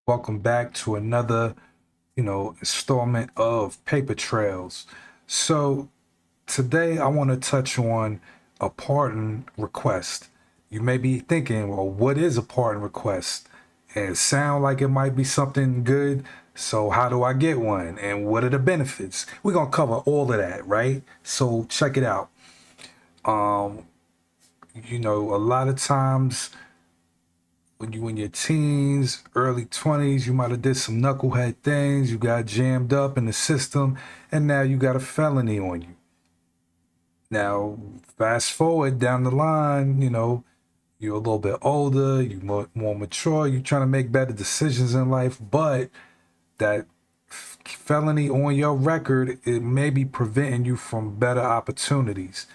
Welcome back to another, installment of Paper Trails. So today I want to touch on a pardon request. You may be thinking, well, what is a pardon request? And it sound like it might be something good. So how do I get one? And what are the benefits? We're gonna cover all of that, right? So check it out. A lot of times when you in your teens, early 20s, you might have did some knucklehead things, you got jammed up in the system, and now you got a felony on you. Now, fast forward down the line, you're a little bit older, you're more mature, you're trying to make better decisions in life, but that felony on your record, it may be preventing you from better opportunities.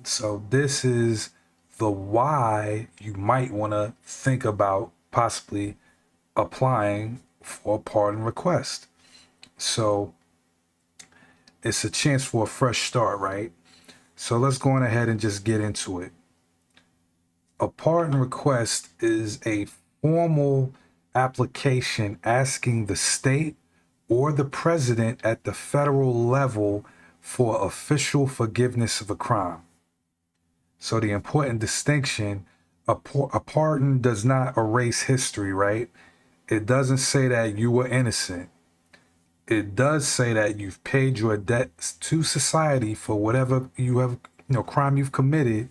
So this is the why you might want to think about possibly applying for a pardon request. So it's a chance for a fresh start, right? So let's go on ahead and just get into it. A pardon request is a formal application asking the state or the president at the federal level for official forgiveness of a crime. So the important distinction, a pardon does not erase history, right? It doesn't say that you were innocent. It does say that you've paid your debts to society for whatever you have, crime you've committed.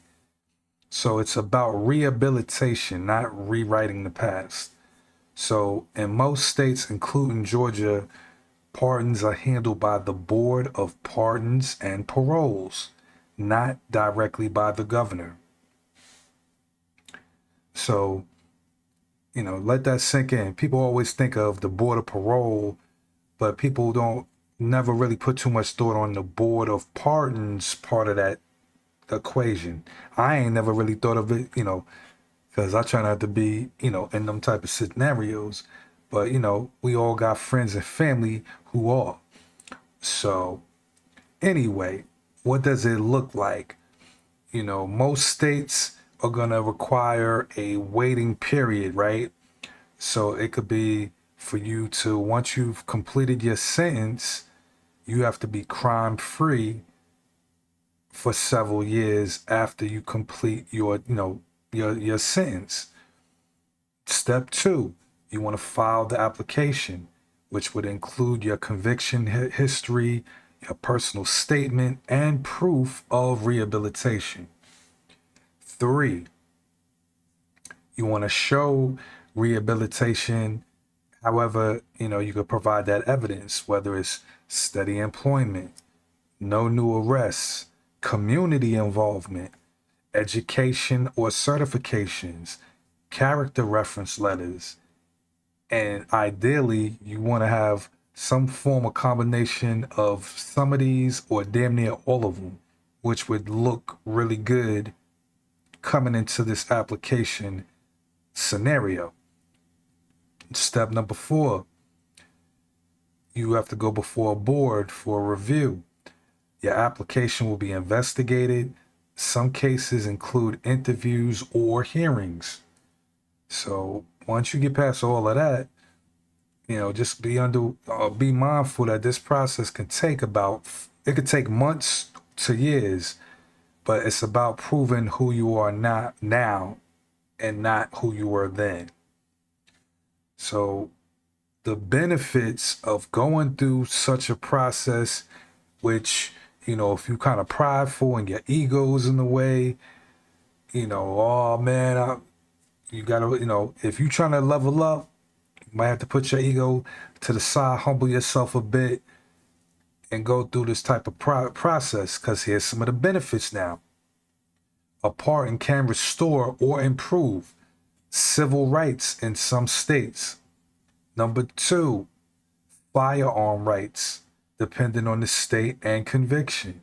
So it's about rehabilitation, not rewriting the past. So in most states, including Georgia, pardons are handled by the Board of Pardons and Paroles, not directly by the governor. So, let that sink in. People always think of the Board of Parole, but people don't never really put too much thought on the Board of Pardons part of that equation. I ain't never really thought of it, because I try not to be, in them type of scenarios. But, we all got friends and family who are. So, anyway, what does it look like? Most states are going to require a waiting period, right? So it could be for you to, once you've completed your sentence, you have to be crime free for several years after you complete your sentence. Step two, you want to file the application, which would include your conviction history, your personal statement, and proof of rehabilitation. Three, you want to show rehabilitation. However, you could provide that evidence, whether it's steady employment, no new arrests, community involvement, education or certifications, character reference letters, and ideally, you want to have some form of combination of some of these or damn near all of them, which would look really good coming into this application scenario. Step number 4, you have to go before a board for a review. Your application will be investigated. Some cases include interviews or hearings. So once you get past all of that, just be mindful that this process can take it could take months to years, but it's about proving who you are not now and not who you were then. So the benefits of going through such a process, which, if you kind of prideful and your ego's in the way, oh man, you gotta, if you're trying to level up, you might have to put your ego to the side, humble yourself a bit, and go through this type of process, because here's some of the benefits now. A pardon can restore or improve civil rights in some states. Number 2, firearm rights, depending on the state and conviction.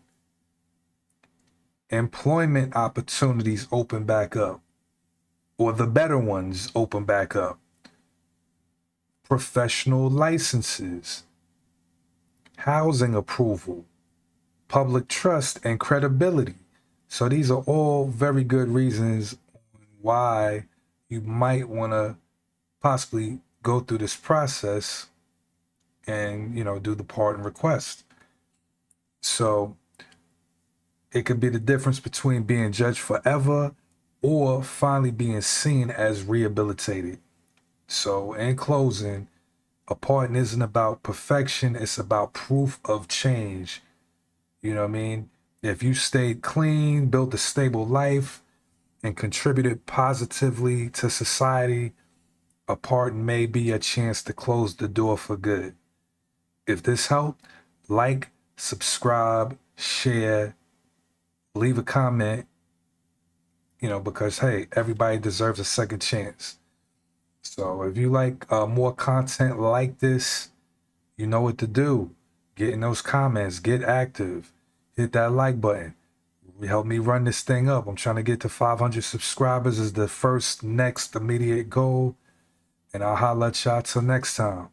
Employment opportunities open back up, or the better ones open back up. Professional licenses, housing approval, public trust and credibility. So these are all very good reasons why you might want to possibly go through this process and, do the pardon request. So it could be the difference between being judged forever or finally being seen as rehabilitated. So in closing, a pardon isn't about perfection, it's about proof of change. You know what I mean? If you stayed clean, built a stable life, and contributed positively to society, a pardon may be a chance to close the door for good. If this helped, like, subscribe, share, leave a comment, because hey, everybody deserves a second chance. So if you like more content like this, you know what to do. Get in those comments, get active, hit that like button. Help me run this thing up. I'm trying to get to 500 subscribers is the next immediate goal. And I'll holla at y'all till next time.